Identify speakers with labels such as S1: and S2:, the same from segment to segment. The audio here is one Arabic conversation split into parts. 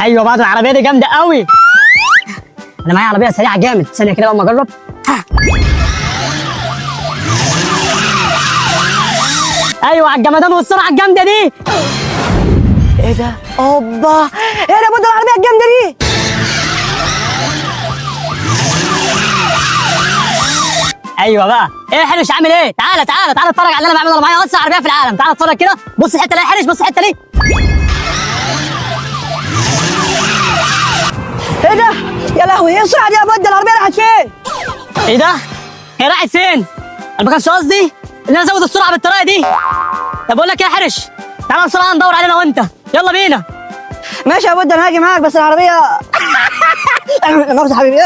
S1: ايوه بقى العربيه دي جامده قوي. انا معايا عربيه سريعه جامد، ثانيه كده اما اجرب. ايوه على الجمدان والسرعه الجامده دي. ايه ده؟ اوبا، ايه ده بدل العربيه الجامده دي؟ ايوه بقى، ايه يا حرش عامل ايه؟ تعالى تعالى تعالى اتفرج على اللي انا بعمله. انا معايا اسرع عربيه في العالم، تعالى اتفرج كده. بص الحته دي يا حرش، بص الحته دي. ايه ده؟ يا لهوي، ايه السرعه دي يا بدل؟ العربيه راحت فين؟ ايه ده؟ هي راحت فين؟ انا ما كانش قصدي ان انا ازود السرعه بالطريقه دي. طب بقول لك ايه يا حرش، تعالى بسرعه ندور علينا وانت، يلا بينا. ماشي يا بدل، انا هاجي معاك بس العربيه مؤاخذة حبيبي.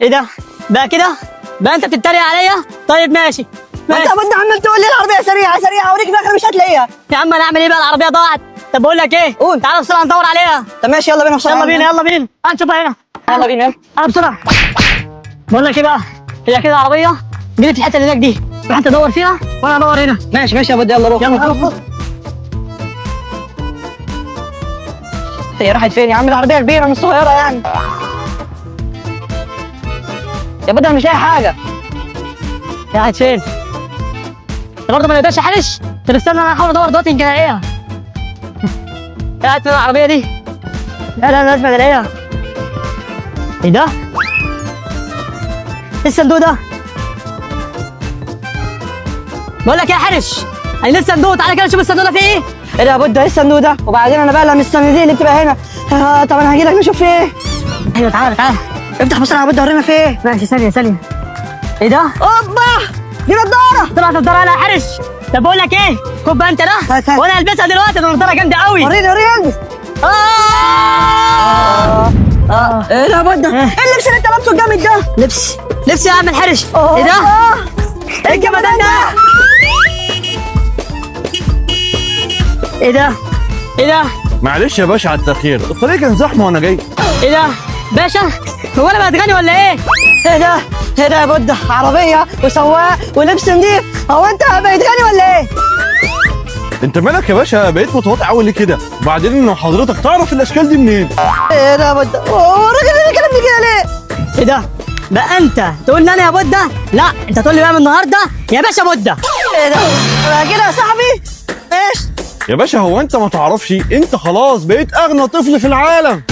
S1: ايه ده؟ بقى كده؟ بقى انت بتتريق عليا؟ طيب ماشي. ما انت يا بدل عمال تقول لي العربيه سريعه سريعه، اوريك في الاخر مش هتلاقيها. يا عم انا اعمل ايه بقى؟ العربيه ضاعت. طب بقول لك ايه؟ قول. تعالى بسرعه ندور عليها. طب ماشي يلا بينا بسرعه. يلا بينا يلا بينا، هنشوفها هنا. يلا بينا يلا. بسرعه. بقول لك ايه بقى؟ هي كده العربيه جريت في الحته اللي هناك دي، روح انت دور فيها وانا ادور هنا. ماشي ماشي يا بدل، يلا روح. يلا روح. هي راحت فين يا عم؟ العربيه كبيره مش صغيره يعني. يا بدل مش لاقي حاجه. هي راحت فين؟ انت برضه ما لقيتهاش يا حرش؟ طب استنى انا هحاول ادور دلوقتي يمكن الاقيها. راحت فين العربيه دي؟ لا لا لازم الاقيها. ايه ده؟ ايه الصندوق ده؟ بقول لك يا حرش، انا لسه صندوق، تعالى كده نشوف الصندوق ده فيه ايه؟ ايه ده يا بود؟ ايه الصندوق ده؟ وبعدين انا بقلق من الصناديق اللي بتبقى هنا. طب انا هجي لك نشوف فيه ايه. ايوه تعالى تعالى افتح بسرعه يا بود، ورينا فيه ايه. ماشي ثانيه ثانيه. ايه ده؟ اوبا دي نضاره. طلعت نضاره على حرش. طب بقول لك ايه؟ خد بقى انت ده وانا البسها دلوقتي، ده نضاره جامده قوي. وريني وريني البس. ايه ده يا بود؟ ايه اللبس اللي انت لابسه الجامد ده؟ لبس يا عم الحرش. ايه ده؟ ايه الجمدان ده؟ ايه ده؟ ايه ده؟
S2: معلش يا باشا على التأخير، الطريق كان زحمة وأنا جاي.
S1: ايه ده؟ باشا هو انا بتغني ولا ايه؟ ايه ده؟ ايه ده يا بود؟ عربية وسواق ولبس نضيف، هو انت بتغني ولا ايه؟
S2: أنت مالك يا باشا؟ بقيت متواضع أوي ليه كده؟ وبعدين إنه حضرتك تعرف الأشكال دي منين؟
S1: ايه ده يا بود؟ هو الراجل اللي كلمني كده ليه؟ ايه ده؟ بقى انت تقول لي انا يا بودة؟ لا انت تقول لي بقى من النهارده يا باشا بودة. ايه ده؟ بقى كده يا صاحبي؟ ماشي
S2: يا باشا، هو أنت ما تعرفش؟ أنت خلاص بقيت أغنى طفل في العالم.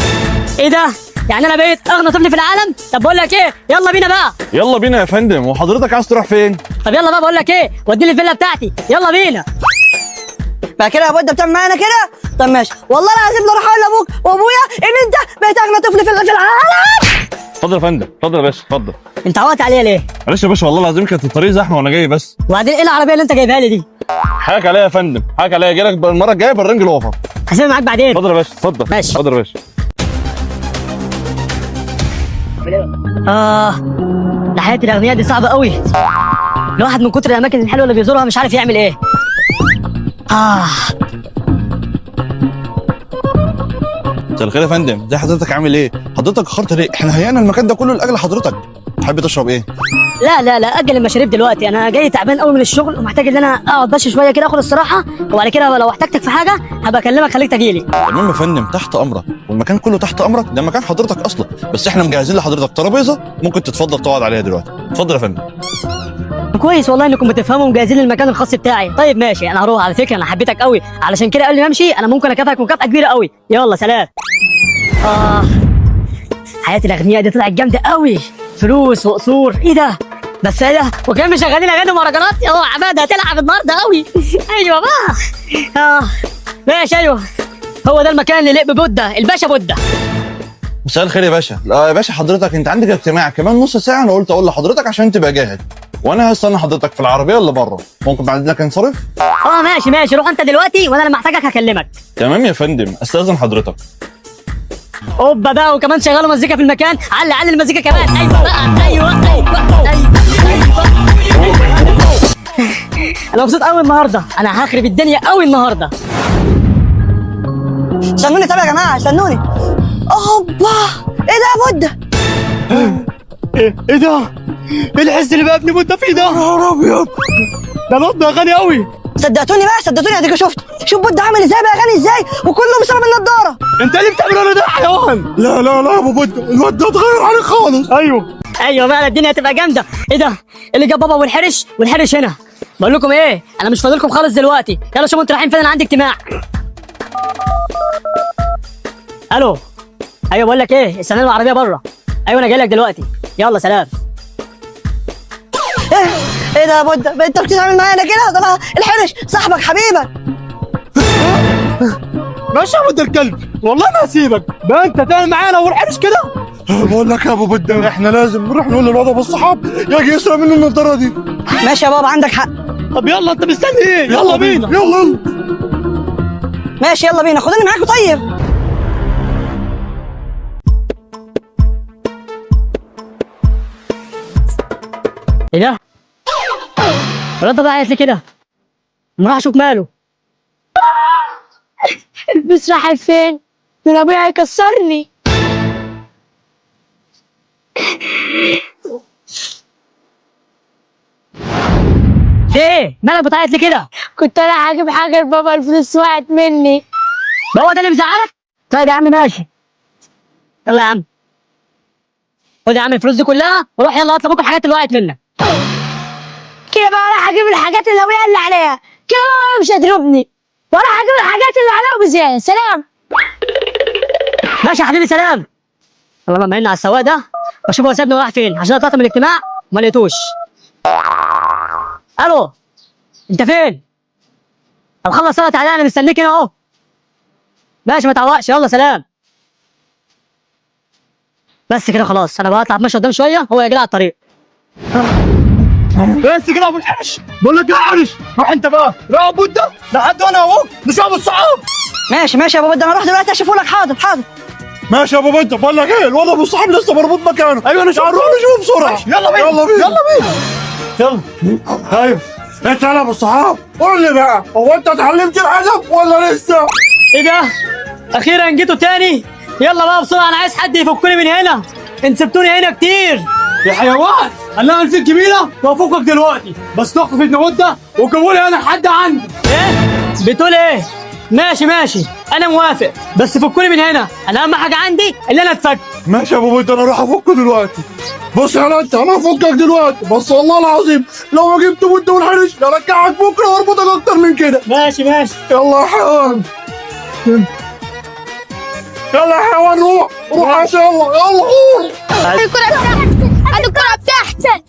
S1: ايه ده؟ يعني انا بقيت اغنى طفل في العالم؟ طب بقول لك ايه؟ يلا بينا بقى.
S2: يلا بينا يا فندم، وحضرتك عايز تروح فين؟
S1: طب يلا بقى، بقول لك ايه؟ وديني الفيلا بتاعتي، يلا بينا. بقى كده يا بودة بتعمل معانا كده؟ طب ماشي، والله العظيم لا اروح اقول لابوك وابويا ان انت بقيت اغنى طفل في العالم.
S2: اتفضل يا فندم، اتفضل يا باشا، اتفضل.
S1: انت عوقت عليا ليه؟
S2: معلش يا باشا، والله العظيم كانت الطريق زحمة وأنا جاي بس.
S1: وبعدين ايه العربيه اللي انت جايبها لي دي؟
S2: حقك عليا يا فندم، حقك عليا، جاي لك المرة الجاية بالرنج الوفر.
S1: هسيبها معاك بعدين.
S2: اتفضل يا باشا، اتفضل.
S1: ماشي.
S2: اتفضل يا باشا.
S1: ده حياه الاغنياء دي صعبه قوي. الواحد من كتر الاماكن الحلوه اللي بيزورها مش عارف يعمل ايه.
S2: مساء الخير يا فندم، ازي حضرتك؟ عامل ايه؟ حضرتك اخرت ليه؟ احنا هيئنا المكان ده كله لاجل حضرتك. تحب تشرب ايه؟
S1: لا لا لا، اجل المشاريب دلوقتي، انا جاي تعبان قوي من الشغل ومحتاج ان انا اقعد بس شويه كده اخد الصراحه، وبعد كده لو احتجتك في حاجه هبقى اكلمك خليك تجيلي.
S2: تمام يا فندم، تحت امرك، والمكان كله تحت امرك، ده مكان حضرتك اصلا، بس احنا مجهزين لحضرتك ترابيزه ممكن تتفضل تقعد عليها دلوقتي. اتفضل يا فندم.
S1: كويس والله انكم بتفهموا ومجهزين المكان الخاص بتاعي. طيب ماشي، انا هروح. على فكره انا حبيتك قوي، علشان كده قبل ما امشي انا ممكن اكافئك مكافاه كبيره قوي. يلا سلام. حياه الاغنياء دي طلعت جامده قوي، فلوس وقصور. ايه ده؟ بس ايه ده؟ وكمان مشغلين اغاني مهرجانات. يا عماده هتلعب النهارده قوي. ايوه بقى. ماشي ايوه، هو ده المكان اللي يليق ببودة، الباشا بودة.
S2: مساء الخير يا باشا. لا يا باشا، حضرتك انت عندك اجتماع كمان نص ساعه، انا قلت اقول لحضرتك عشان تبقى جاهز، وانا هستنى حضرتك في العربيه اللي بره. ممكن بعد اذنك انصرف؟
S1: ماشي، روح انت دلوقتي وانا لما احتاجك هكلمك.
S2: تمام يا فندم، استاذن حضرتك.
S1: اوبا بقى، وكمان شغلوا مزيكا في المكان. علي المزيكا كمان. ايوه بقى، ايوه. انا مبسوط قوي النهارده، انا هخرب الدنيا قوي النهارده. استنوني طب يا جماعه، استنوني. اوبا ايه ده يا بودة؟
S3: ايه ده؟ ايه الحس اللي بقى ابني بودة فيه ده؟ يا نهار ابيض، ده نط اغاني قوي.
S1: صدقتوني بقى، صدقتوني اديكوا شوف بود عامل ازاي بقى، غني ازاي وكله بسبب النضاره.
S3: انت اللي بتعمله انا ده حيوان. لا لا لا يا ابو بود، الواد ده اتغير عليك خالص.
S1: ايوه بقى الدنيا هتبقى جامده. ايه ده اللي جاب بابا والحرش هنا؟ بقول لكم ايه، انا مش فاضلكم خالص دلوقتي. يلا شوفوا انتوا رايحين فين، انا عندي اجتماع. الو. ايوه بقول لك ايه، استنى العربيه بره. ايوه انا جاي لك دلوقتي، يلا سلام. ايه ده يا بود، انت بتتعامل معانا كده؟ ده انا الحرش صاحبك حبيبك.
S3: ماشي يا ولد الكلب، والله ما هسيبك. ده انت تعمل معانا والحرش كده؟ بقول لك يا ابو بود، احنا لازم نروح نقول للواد ابو الصحاب يجي يسرق منه النضاره دي.
S1: ماشي يا بابا عندك حق.
S3: طب يلا، انت مستني ايه؟ يلا بينا يلا.
S1: ماشي يلا بينا، خدوني معاكم طيب. ايه ده؟ الواد ده قاعد ليه كده؟ ما راح اشوف ماله.
S4: البس راح فين؟ ده ابويا هيكسرني.
S1: ايه؟ مالك بتعيط ليه كده؟
S4: كنت انا هجيب حاجه لبابا، الفلوس وقعت مني.
S1: هو ده اللي مزعلك؟ طيب يا عم ماشي. يلا يا عم. خد يا عم الفلوس دي كلها وروح يلا اطلب بكره الحاجات اللي وقعت منك.
S4: كده بقى راح اجيب الحاجات اللي ابويا قال لي عليها، كده بابا مش هيضربني، وراح اجيب الحاجات اللي عليها وبزياده. سلام.
S1: ماشي يا حبيبي سلام. الله ما على السواق ده، بشوف هو سابني وراح فين عشان انا طلعت من الاجتماع وما لقيتوش. الو انت فين؟ طب خلص يلا تعالى، انا مستنيك هنا اهو. ماشي ما تعوقش، يلا سلام. بس كده خلاص، انا بقى اطلع اتمشى قدام شويه، هو يجي على الطريق.
S3: بس كده يا ابو الحرش، بقول لك يا حرش، روح انت بقى، روح ابو ده لحد وانا اهو نشوف ابو الصحاب.
S1: ماشي يا بابا، ده انا اروح دلوقتي اشوفه لك. حاضر.
S3: ماشي يا ابو بنت، بقول لك ايه، الواد ابو الصحاب لسه مربوط مكانه. ايوه انا نروح نشوفه بسرعه. يلا بينا. ايوه انت يا ابو الصحاب، قول لي بقى، هو انت اتعلمت الادب ولا لسه؟
S1: ايه ده؟ اخيرا جيتوا تاني. يلا بقى بسرعه، انا عايز حد يفكني من هنا، انت سبتوني هنا كتير.
S3: يا حيوان، انا اعمل فيك جميله وافوقك دلوقتي، بس تقف في المده وجابوا لي انا لحد عندي.
S1: ايه؟ بتقول ايه؟ ماشي انا موافق، بس فكوني من هنا، انا اهم حاجه عندي اللي انا اتفك.
S3: ماشي يا ابو بنت، انا اروح افكه دلوقتي. بص يا انت، انا هفكك دلوقتي، بس والله العظيم لو ما جبت بنت والحرش ارجعك بكره واربطك اكتر من كده.
S1: ماشي
S3: يلا يا حيوان، يلا يا حيوان، روح عشان يلا قول.
S4: هات الكرة بتاعتي.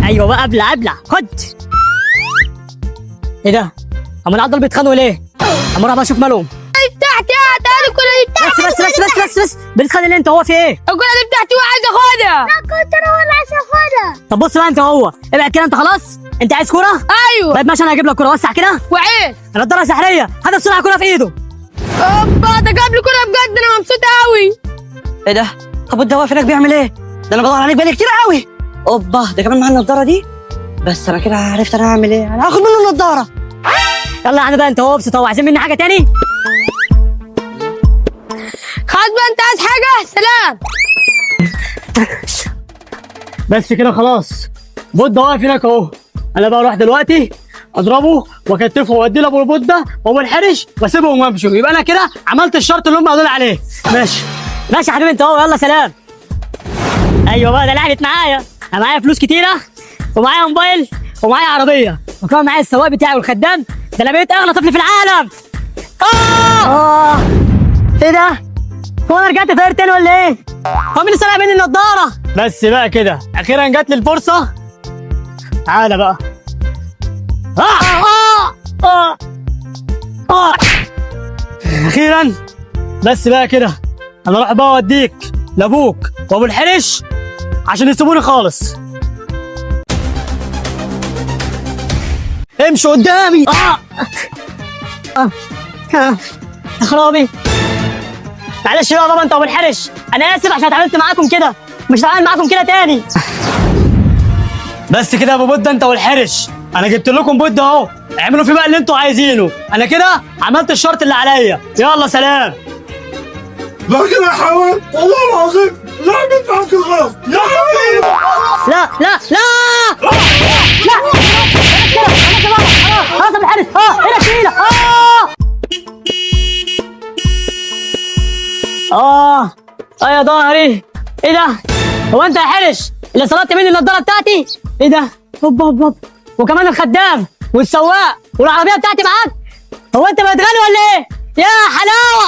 S1: ايوه بقى ابلع خد. ايه ده؟ اما العضل بيتخانقوا ليه؟ اما اروح بقى اشوف مالهم.
S4: بتاعتي، هات الكرة دي بتاعتي.
S1: بس بتتخانق ليه انت؟ هو في ايه؟
S4: الكرة دي بتاعتي وعايز اخدها. لا كنت انا ولا عايز اخدها.
S1: طب بص بقى انت وهو، ابعد كده انت خلاص. انت عايز كوره؟
S4: ايوه.
S1: طيب ماشي، انا هجيب لك كوره، وسع كده.
S4: وعيد.
S1: انا الضربه سحريه، هات بسرعه كوره في ايده.
S4: اوبا، ده جاب لي كرة بجد، انا مبسوط قوي.
S1: ايه ده؟ طب انت واقف هناك بيعمل ايه؟ ده انا بدور عليك بقالي كتير قوي. اوبا، ده كمان معاه النضاره دي. بس انا كده عرفت انا هعمل ايه، انا هاخد منه النضاره. يلا يا عم بقى انت وابسط اهو، عايزين مني حاجه تاني؟
S4: خلاص بقى، انت عايز حاجة؟ سلام.
S1: بس كده خلاص، بودة واقف هناك اهو. انا بقى اروح دلوقتي اضربه واكتفه وادي لابو البودة وابو الحرش واسيبهم وامشوا، يبقى انا كده عملت الشرط اللي هم قالوا لي عليه. ماشي يا حبيبي انت اهو، يلا سلام. ايوه بقى، ده لعبت معايا. انا معايا فلوس كتيره، ومعايا موبايل، ومعايا عربيه، وكمان معايا السواق بتاعي والخدام. ده انا بقيت اغنى طفل في العالم. ايه ده؟ هو انا رجعت فاير تاني ولا ايه؟ هو مين اللي سرق مني النضاره؟ بس بقى كده اخيرا جات لي الفرصه. تعالى بقى. اخيرا. بس بقى كده انا اروح بقى اوديك لابوك وابو الحرش عشان يسيبوني خالص. امشوا قدامي. يا خرابي، معلش بقى بابا انت وابو الحرش، انا اسف عشان اتعاملت معاكم كده، مش هتعامل معاكم كده تاني. بس كده يا ابو بودة انت والحرش، انا جبت لكم بودة اهو، اعملوا فيه بقى اللي انتوا عايزينه، انا كده عملت الشرط اللي عليا. يلا سلام.
S3: لكن يا حيوان والله العظيم لعبت معاك الغلط.
S1: لا خلاص ابو الحارس. هنا تقيله. يا ظهري. ايه ده؟ هو انت يا حرش اللي سرقت مني النضاره بتاعتي؟ ايه ده؟ هوب هوب هوب. وكمان الخدام والسواق والعربيه بتاعتي معاك؟ هو انت بتغني ولا ايه؟ يا حلاوه.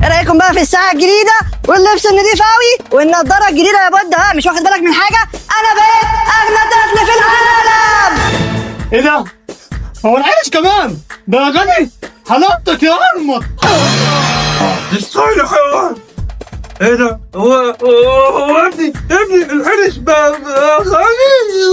S4: ايه رايكم بقى في الساعه الجديده واللبس النضيف قوي والنضاره الجديده يا بود؟ ها مش واخد بالك من حاجه؟ انا بقيت اغنى طفل في العالم.
S3: ايه ده؟ هو العيش كمان ده غني؟ حلاوتك يا ارمط. ستايل يا حيوان. ايه ده؟ هو ابني الحرش بقى غني.